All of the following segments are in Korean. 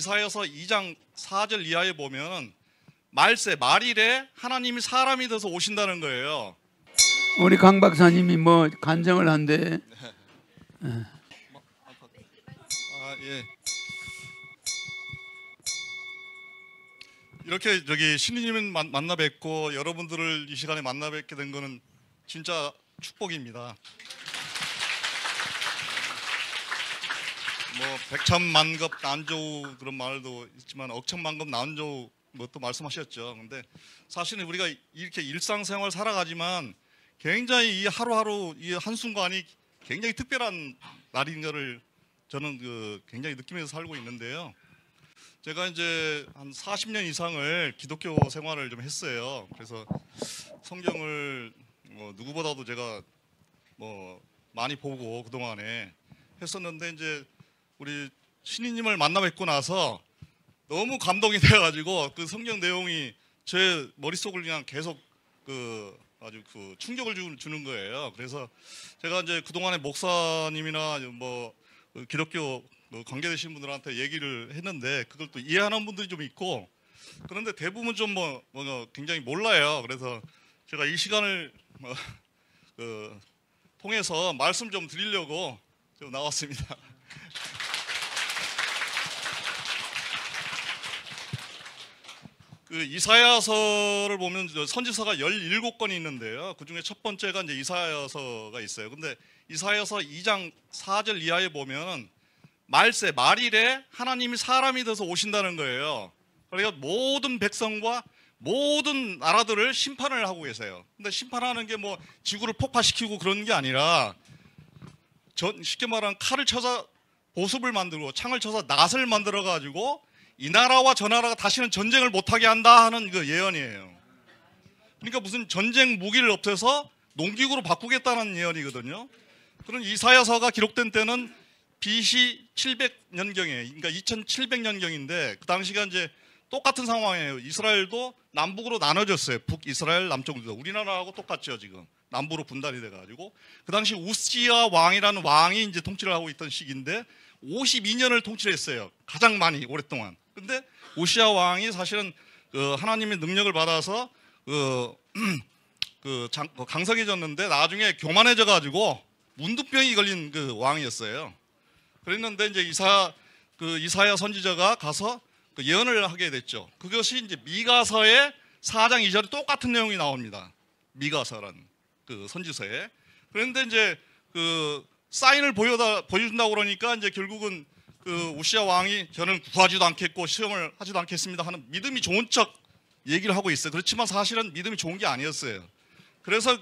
이사야서 2장 4절 이하에 보면 말세 말일에 하나님이 사람이 돼서 오신다는 거예요. 우리 강 박사님이 뭐 간증을 한대. 예. 이렇게 저기 신이님을 만나 뵙고 여러분들을 이 시간에 만나 뵙게 된 거는 진짜 축복입니다. 뭐 백천만급 난조우 그런 말도 있지만 억천만급 난조우 뭐 또 말씀하셨죠. 근데 사실은 우리가 이렇게 일상생활 살아가지만 굉장히 이 하루하루 이 한순간이 굉장히 특별한 날인 것을 저는 굉장히 느끼면서 살고 있는데요. 제가 이제 한 40년 이상을 기독교 생활을 좀 했어요. 그래서 성경을 뭐 누구보다도 제가 뭐 많이 보고 그동안에 했었는데 이제 우리 신이님을 만나 뵙고 나서 너무 감동이 돼가지고 그 성경 내용이 제 머릿속을 그냥 계속 아주 충격을 주는 거예요. 그래서 제가 이제 그동안에 목사님이나 뭐 기독교 관계되신 분들한테 얘기를 했는데 그걸 또 이해하는 분들이 좀 있고 그런데 대부분 좀 뭐 굉장히 몰라요. 그래서 제가 이 시간을 통해서 말씀 좀 드리려고 좀 나왔습니다. 이사야서를 보면 선지서가 17권이 있는데요. 그중에 첫 번째가 이제 이사야서가 있어요. 근데 이사야서 2장 4절 이하에 보면 말세 말일에 하나님이 사람이 돼서 오신다는 거예요. 그러니까 모든 백성과 모든 나라들을 심판을 하고 계세요. 근데 심판하는 게 뭐 지구를 폭파시키고 그런 게 아니라 쉽게 말하면 칼을 쳐서 보습을 만들고 창을 쳐서 낫을 만들어 가지고 이 나라와 저 나라가 다시는 전쟁을 못하게 한다 하는 그 예언이에요. 그러니까 무슨 전쟁 무기를 없애서 농기구로 바꾸겠다는 예언이거든요. 그런 이사야서가 기록된 때는 BC 700년경에, 그러니까 2700년경인데 그 당시가 이제 똑같은 상황이에요. 이스라엘도 남북으로 나눠졌어요. 북이스라엘, 남쪽도. 우리나라하고 똑같죠, 지금. 남부로 분단이 돼가지고. 그 당시 우시아 왕이라는 왕이 이제 통치를 하고 있던 시기인데 52년을 통치를 했어요. 가장 많이, 오랫동안. 근데 우시아 왕이 사실은 하나님의 능력을 받아서 강성해졌는데 나중에 교만해져가지고 문둥병이 걸린 그 왕이었어요. 그랬는데 이제 이사야 선지자가 가서 예언을 하게 됐죠. 그것이 이제 미가서의 4장 2절에 똑같은 내용이 나옵니다. 미가서라는 그 선지서에. 그런데 이제 사인을 보여준다고 그러니까 이제 결국은 우시아 왕이 저는 구하지도 않겠고 시험을 하지도 않겠습니다 하는 믿음이 좋은 척 얘기를 하고 있어요. 그렇지만 사실은 믿음이 좋은 게 아니었어요. 그래서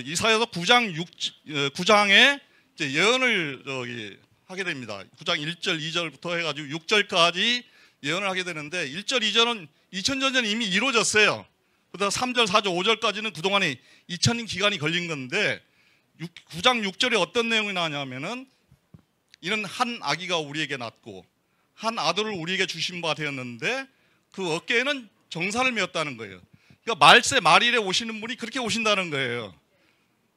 이사야서 9장에 이제 예언을 하게 됩니다. 9장 1절, 2절부터 해가지고 6절까지 예언을 하게 되는데 1절, 2절은 2000년 전에 이미 이루어졌어요. 그다음 3절, 4절, 5절까지는 그동안에 2000년 기간이 걸린 건데 9장 6절에 어떤 내용이 나냐면은 이는 한 아기가 우리에게 낳고 한 아들을 우리에게 주신 바 되었는데 그 어깨에는 정사를 메었다는 거예요. 그러니까 말세 말일에 오시는 분이 그렇게 오신다는 거예요.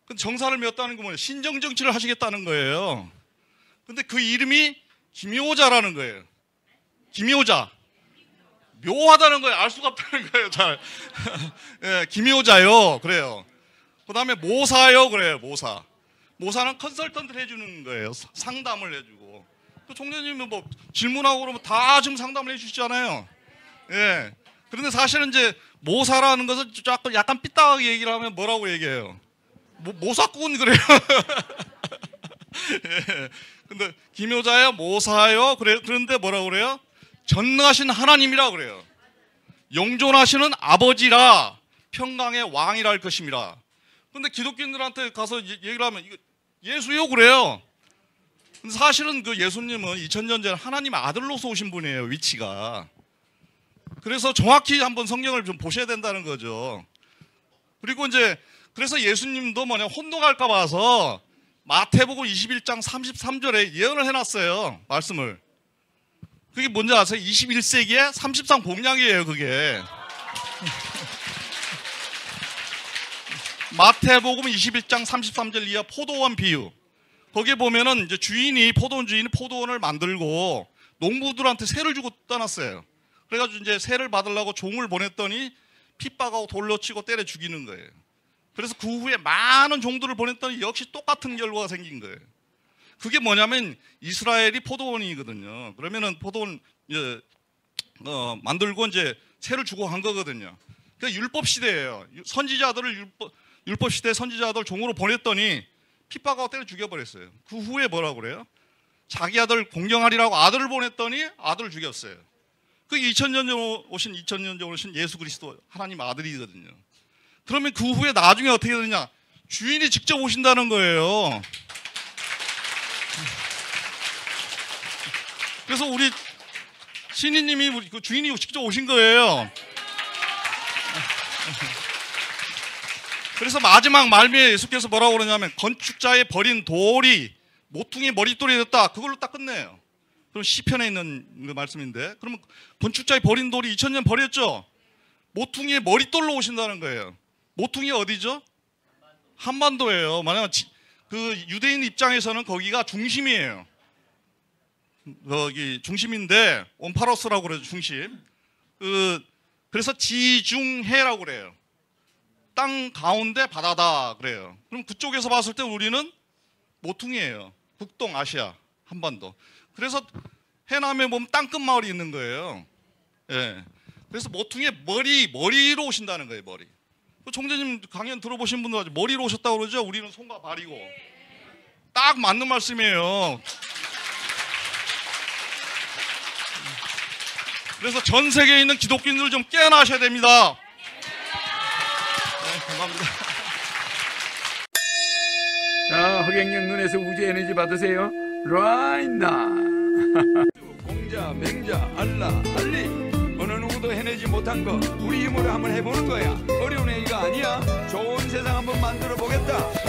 근데 정사를 메었다는 건 뭐예요? 신정정치를 하시겠다는 거예요. 근데 그 이름이 기묘자라는 거예요. 기묘자. 묘하다는 거예요. 알 수가 없다는 거예요. 잘. 예, 기묘자요. 그래요. 그 다음에 모사요. 그래요. 모사. 모사는 컨설턴트를 해주는 거예요. 상담을 해주고. 또 총재님은 뭐 질문하고 그러면 다 지금 상담을 해주시잖아요. 예. 그런데 사실은 이제 모사라는 것은 약간 삐딱하게 얘기를 하면 뭐라고 얘기해요? 모사꾼 그래요. 예. 근데 기묘자요, 모사요. 그런데 뭐라고 그래요? 전능하신 하나님이라 그래요. 영존하시는 아버지라 평강의 왕이라 할 것입니다. 근데 기독교인들한테 가서 얘기를 하면 이거 예수요 그래요. 근데 사실은 그 예수님은 2000년 전에 하나님의 아들로서 오신 분이에요. 위치가. 그래서 정확히 한번 성경을 좀 보셔야 된다는 거죠. 그리고 이제 그래서 예수님도 혼동할까 봐서 마태복음 21장 33절에 예언을 해놨어요. 말씀을. 그게 뭔지 아세요? 21세기의 33 공약이에요. 그게. 마태복음 21장 33절 이하 포도원 비유. 거기에 보면은 이제 포도원 주인이 포도원을 만들고 농부들한테 세를 주고 떠났어요. 그래가지고 이제 세를 받으려고 종을 보냈더니 핍박하고 돌로 치고 때려 죽이는 거예요. 그래서 그 후에 많은 종들을 보냈더니 역시 똑같은 결과가 생긴 거예요. 그게 뭐냐면 이스라엘이 포도원이거든요. 그러면은 포도원 만들고 이제 세를 주고 한 거거든요. 그 율법 시대예요. 선지자들을 율법 시대 선지자들 종으로 보냈더니 핍박하고 때려 죽여버렸어요. 그 후에 뭐라고 그래요? 자기 아들 공경하리라고 아들을 보냈더니 아들을 죽였어요. 그 2000년 전 오신 예수 그리스도 하나님 아들이거든요. 그러면 그 후에 나중에 어떻게 되느냐? 주인이 직접 오신다는 거예요. 그래서 우리 신이님이 그 주인이 직접 오신 거예요. 그래서 마지막 말미에 예수께서 뭐라고 그러냐면 건축자의 버린 돌이 모퉁이의 머릿돌이 됐다. 그걸로 딱 끝내요. 그럼 시편에 있는 그 말씀인데, 그러면 건축자의 버린 돌이 2000년 버렸죠. 모퉁이의 머릿돌로 오신다는 거예요. 모퉁이 어디죠? 한반도예요. 만약 그 유대인 입장에서는 거기가 중심이에요. 거기 중심인데 온파로스라고 그래요. 중심. 그래서 지중해라고 그래요. 땅 가운데 바다다 그래요. 그럼 그쪽에서 봤을 때 우리는 모퉁이에요. 북동 아시아 한반도. 그래서 해남에 보면 땅끝 마을이 있는 거예요. 예. 그래서 모퉁이의 머리로 오신다는 거예요. 머리. 총재님 강연 들어보신 분들 머리로 오셨다고 그러죠. 우리는 손과 발이고. 딱 맞는 말씀이에요. 그래서 전 세계에 있는 기독교인들 좀 깨어나셔야 됩니다. 네, 감사합니다. 자, 허경영 눈에서 우주 에너지 받으세요. right now. 공자, 맹자, 알라, 알리. 어느 누구도 해내지 못한 거 우리 힘으로 한번 해보는 거야. 어려운 얘기가 아니야. 좋은 세상 한번 만들어 보겠다.